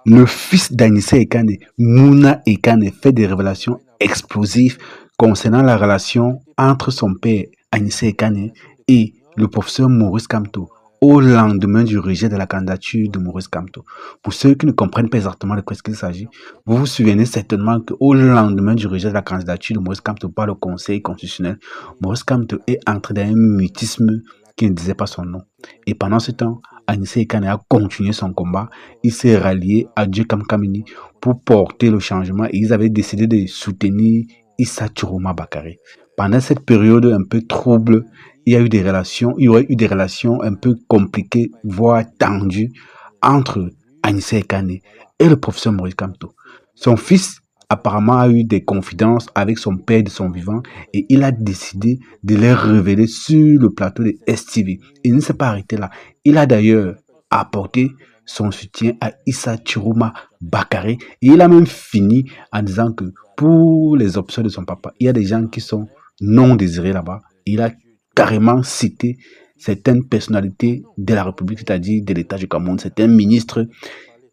Le fils d'Anissé Ekane, Mouna Ekane, fait des révélations explosives concernant la relation entre son père, Anissé Ekane, et le professeur Maurice Kamto au lendemain du rejet de la candidature de Maurice Kamto. Pour ceux qui ne comprennent pas exactement de quoi il s'agit, vous vous souvenez certainement qu'au lendemain du rejet de la candidature de Maurice Kamto par le Conseil constitutionnel, Maurice Kamto est entré dans un mutisme qui ne disait pas son nom. Et pendant ce temps, Anissé Ekane a continué son combat. Il s'est rallié à Dieu Kamkamini pour porter le changement et ils avaient décidé de soutenir Issa Chiroma Bakary. Pendant cette période un peu trouble, il y aurait eu des relations un peu compliquées, voire tendues entre Anissé Ekane et le professeur Maurice Kamto. Son fils apparemment a eu des confidences avec son père de son vivant et il a décidé de les révéler sur le plateau de STV. Il ne s'est pas arrêté là. Il a d'ailleurs apporté son soutien à Issa Chiroma Bakary et il a même fini en disant que pour les options de son papa, il y a des gens qui sont non désirés là-bas. Il a carrément cité certaines personnalités de la République, c'est-à-dire de l'État du Cameroun, certains ministres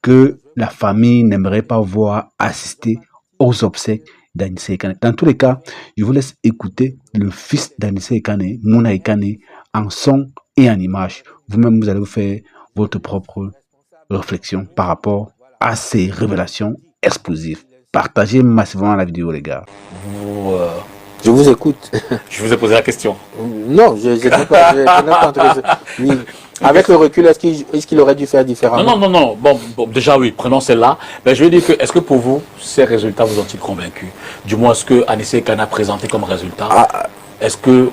que la famille n'aimerait pas voir assister aux obsèques d'Anissé Ekane. Dans tous les cas, je vous laisse écouter le fils d'Anissé Ekane, Mouna Ekane, en son et en image. Vous-même, vous allez vous faire votre propre réflexion par rapport à ces révélations explosives. Partagez massivement la vidéo, les gars. Je vous écoute. Je vous ai posé la question. Non, je n'ai pas entendu. Oui. Avec le recul, est-ce qu'il aurait dû faire différemment? Non. Bon, déjà oui, prenons celle-là. Je veux dire que, est-ce que pour vous, ces résultats vous ont-ils convaincu? Du moins, ce que Anissé Ekane a présenté comme résultat, est-ce que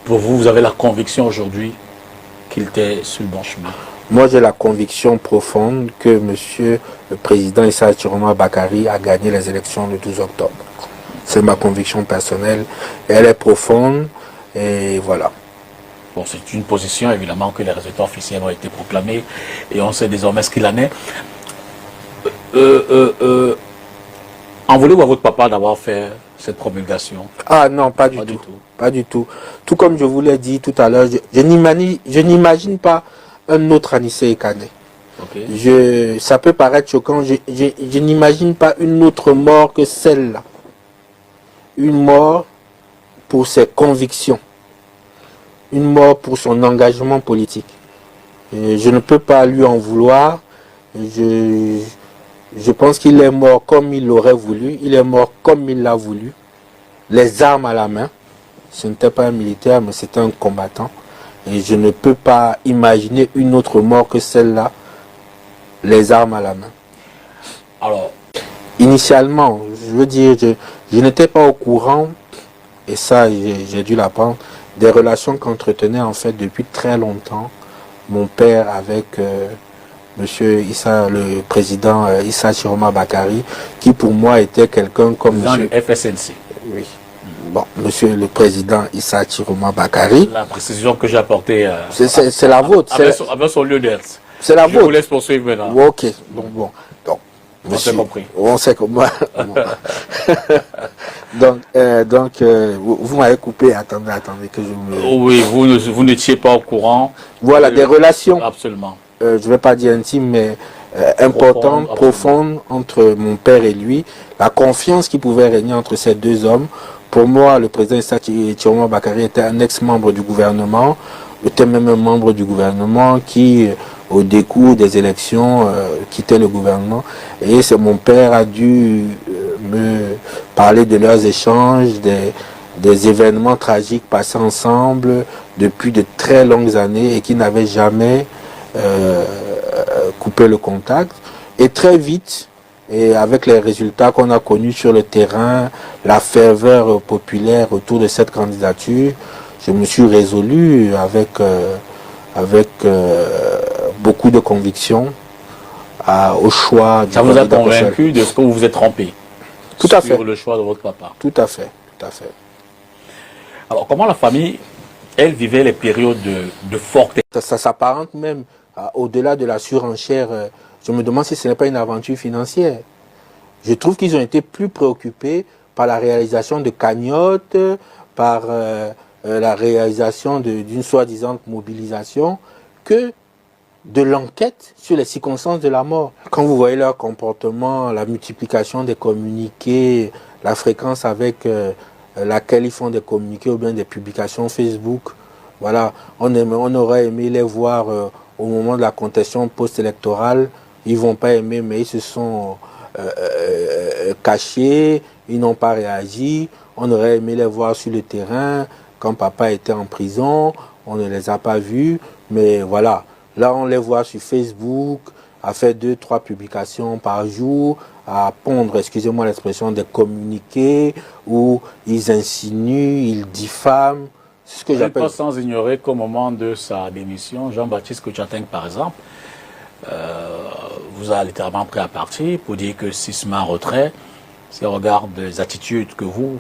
pour vous, vous avez la conviction aujourd'hui qu'il était sur le bon chemin? Moi, j'ai la conviction profonde que monsieur le président Issa Chiroma Bakary a gagné les élections le 12 octobre. C'est ma conviction personnelle. Elle est profonde et voilà. Bon, c'est une position, évidemment, que les résultats officiels ont été proclamés et on sait désormais ce qu'il en est. En voulez-vous à votre papa d'avoir fait cette promulgation? Ah non, pas du tout. Pas du tout. Tout comme je vous l'ai dit tout à l'heure, je n'imagine pas un autre Anissé Ekane. Okay. Ça peut paraître choquant, je n'imagine pas une autre mort que celle-là. Une mort pour ses convictions. Une mort pour son engagement politique. Et je ne peux pas lui en vouloir. Je pense qu'il est mort comme il l'aurait voulu. Il est mort comme il l'a voulu. Les armes à la main. Ce n'était pas un militaire, mais c'était un combattant. Et je ne peux pas imaginer une autre mort que celle-là. Les armes à la main. Alors, initialement, je veux dire, je n'étais pas au courant, et ça, j'ai dû l'apprendre, des relations qu'entretenait en fait depuis très longtemps mon père avec monsieur Issa, le président Issa Chiroma Bakary, qui pour moi était quelqu'un comme dans monsieur... le FSNC. Oui. Bon, monsieur le président Issa Chiroma Bakary. La précision que j'ai apportée... c'est la vôtre. Avec son lieu d'être. C'est la vôtre. Je vous laisse poursuivre maintenant. Ok, bon. On s'est compris. On sait comment. donc, vous m'avez coupé. Attendez que je me... Oui, vous n'étiez pas au courant. Voilà, des relations. Absolument. Je ne vais pas dire intimes, mais importantes, profondes entre mon père et lui. La confiance qui pouvait régner entre ces deux hommes. Pour moi, le président Issa Chiroma Bakary était un ex-membre du gouvernement, était même un membre du gouvernement qui, au décours des élections, quittait le gouvernement. Et c'est mon père a dû me parler de leurs échanges, des événements tragiques passés ensemble depuis de très longues années et qui n'avaient jamais coupé le contact. Et très vite, et avec les résultats qu'on a connus sur le terrain, la ferveur populaire autour de cette candidature, je me suis résolu avec beaucoup de conviction au choix du candidat. Ça vous a convaincu de ce que vous vous êtes trompé? Tout à fait. Sur le choix de votre papa? Tout à fait. Alors, comment la famille, elle, vivait les périodes de forte... Ça s'apparente même au-delà de la surenchère. Je me demande si ce n'est pas une aventure financière. Je trouve qu'ils ont été plus préoccupés par la réalisation de cagnottes, par la réalisation d'une soi-disant mobilisation, que de l'enquête sur les circonstances de la mort. Quand vous voyez leur comportement, la multiplication des communiqués, la fréquence avec laquelle ils font des communiqués ou bien des publications Facebook, voilà, on aurait aimé les voir au moment de la contestation post-électorale. Ils ne vont pas aimer, mais ils se sont cachés, ils n'ont pas réagi. On aurait aimé les voir sur le terrain quand papa était en prison. On ne les a pas vus, mais voilà. Là, on les voit sur Facebook, à faire 2-3 publications par jour, à pondre, excusez-moi l'expression, des communiqués où ils insinuent, ils diffament. C'est ce que j'appelle. Pas sans ignorer qu'au moment de sa démission, Jean-Baptiste Koutiateng, par exemple, vous a littéralement pris à partie pour dire que s'il se met en retrait, c'est au regard des attitudes que vous,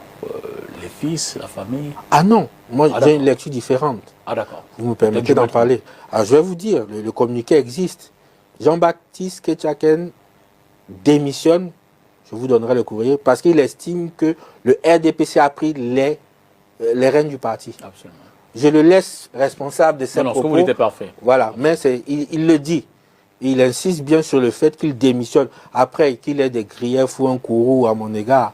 les fils, la famille... Ah non, moi j'ai une lecture différente. Ah d'accord. Vous me permettez d'en parler. Alors je vais vous dire, le communiqué existe. Jean-Baptiste Koutiateng démissionne, je vous donnerai le courrier, parce qu'il estime que le RDPC a pris les rênes du parti. Absolument. Je le laisse responsable de ses propos. Ce que vous dites est parfait. Voilà, mais il le dit. Il insiste bien sur le fait qu'il démissionne. Après qu'il ait des griefs ou un courroux à mon égard,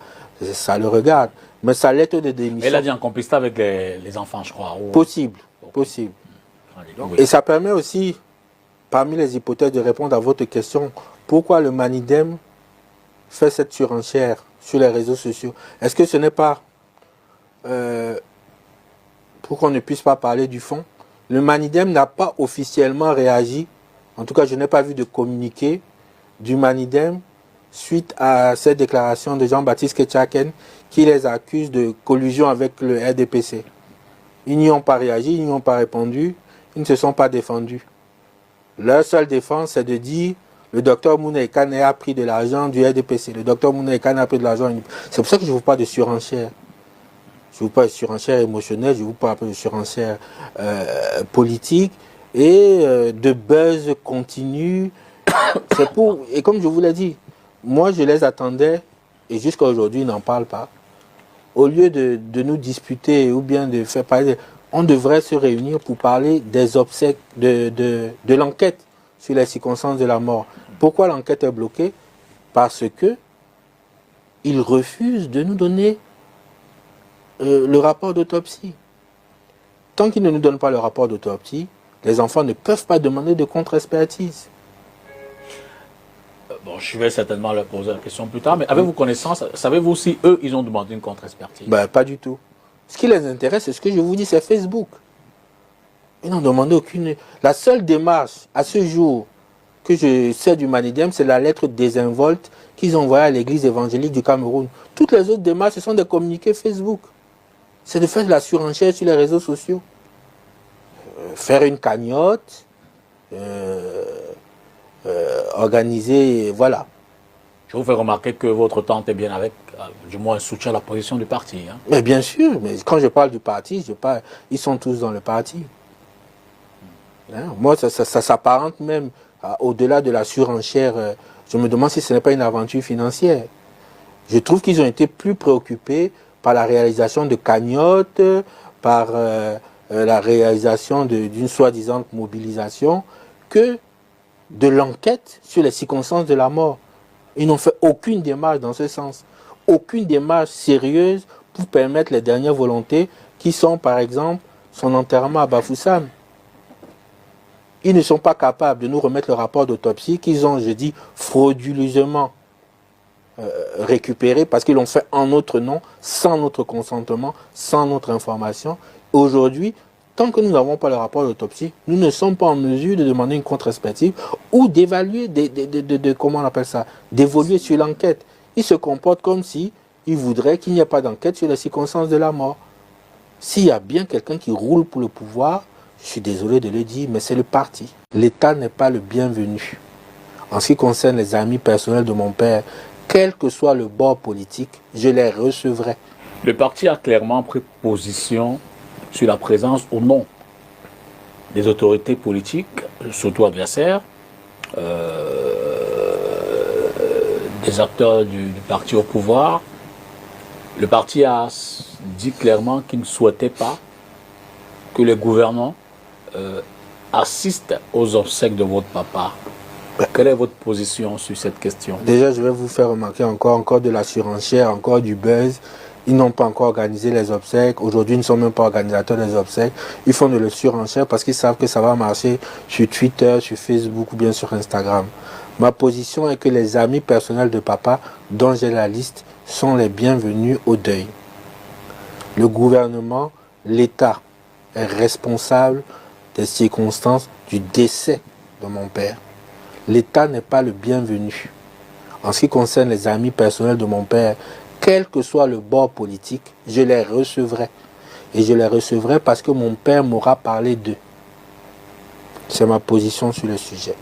ça le regarde. Mais sa lettre de démission... Mais il a dit en complicité avec les enfants, je crois. Ou... Possible, possible. Oui. Et ça permet aussi, parmi les hypothèses, de répondre à votre question. Pourquoi le Manidem fait cette surenchère sur les réseaux sociaux? Est-ce que ce n'est pas pour qu'on ne puisse pas parler du fond? Le Manidem n'a pas officiellement réagi. En tout cas, je n'ai pas vu de communiqué du Manidem suite à cette déclaration de Jean-Baptiste Koutiateng qui les accuse de collusion avec le RDPC. Ils n'y ont pas réagi, ils n'y ont pas répondu, ils ne se sont pas défendus. Leur seule défense, c'est de dire le docteur Mouna Kane a pris de l'argent du RDPC. Le docteur Mouna Kane a pris de l'argent. C'est pour ça que je ne vous parle de surenchère. Je ne vous parle de surenchère émotionnelle, je vous parle de surenchère politique et de buzz continu. C'est pour, et comme je vous l'ai dit, moi je les attendais et jusqu'à aujourd'hui ils n'en parlent pas. Au lieu de nous disputer ou bien de faire parler, on devrait se réunir pour parler des obsèques, de l'enquête sur les circonstances de la mort. Pourquoi l'enquête est bloquée? Parce que ils refusent de nous donner le rapport d'autopsie. Tant qu'ils ne nous donnent pas le rapport d'autopsie, les enfants ne peuvent pas demander de contre-expertise. Bon, je vais certainement leur poser la question plus tard, mais avez-vous connaissance, savez-vous si eux, ils ont demandé une contre-expertise? Ben, pas du tout. Ce qui les intéresse, c'est ce que je vous dis, c'est Facebook. Ils n'ont demandé aucune... La seule démarche, à ce jour, que je sais du Manidem, c'est la lettre désinvolte qu'ils ont envoyée à l'église évangélique du Cameroun. Toutes les autres démarches, ce sont des communiqués Facebook. C'est de faire de la surenchère sur les réseaux sociaux. Faire une cagnotte, organiser, voilà. Je vous fais remarquer que votre tante est bien avec, du moins, soutient la position du parti. Hein. Mais bien sûr, mais quand je parle du parti, ils sont tous dans le parti. Hein? Moi, ça s'apparente même au-delà de la surenchère. Je me demande si ce n'est pas une aventure financière. Je trouve qu'ils ont été plus préoccupés par la réalisation de cagnottes, par la réalisation d'une soi-disant mobilisation, que de l'enquête sur les circonstances de la mort. Ils n'ont fait aucune démarche dans ce sens. Aucune démarche sérieuse pour permettre les dernières volontés qui sont, par exemple, son enterrement à Bafoussam. Ils ne sont pas capables de nous remettre le rapport d'autopsie qu'ils ont, je dis, frauduleusement récupéré parce qu'ils l'ont fait en notre nom, sans notre consentement, sans notre information. Aujourd'hui, tant que nous n'avons pas le rapport d'autopsie, nous ne sommes pas en mesure de demander une contre-expertise ou d'évaluer, comment on appelle ça, d'évoluer sur l'enquête. Ils se comportent comme si ils voudraient qu'il n'y ait pas d'enquête sur les circonstances de la mort. S'il y a bien quelqu'un qui roule pour le pouvoir, je suis désolé de le dire, mais c'est le parti. L'État n'est pas le bienvenu. En ce qui concerne les amis personnels de mon père, quel que soit le bord politique, je les recevrai. Le parti a clairement pris position sur la présence ou non des autorités politiques, surtout adversaires, des acteurs du parti au pouvoir. Le parti a dit clairement qu'il ne souhaitait pas que les gouvernants assiste aux obsèques de votre papa. Quelle est votre position sur cette question? Déjà, je vais vous faire remarquer encore de la surenchère, encore du buzz. Ils n'ont pas encore organisé les obsèques. Aujourd'hui, ils ne sont même pas organisateurs des obsèques. Ils font de la surenchère parce qu'ils savent que ça va marcher sur Twitter, sur Facebook ou bien sur Instagram. Ma position est que les amis personnels de papa, dont j'ai la liste, sont les bienvenus au deuil. Le gouvernement, l'État est responsable des circonstances du décès de mon père. L'État n'est pas le bienvenu. En ce qui concerne les amis personnels de mon père, quel que soit le bord politique, je les recevrai. Et je les recevrai parce que mon père m'aura parlé d'eux. C'est ma position sur le sujet.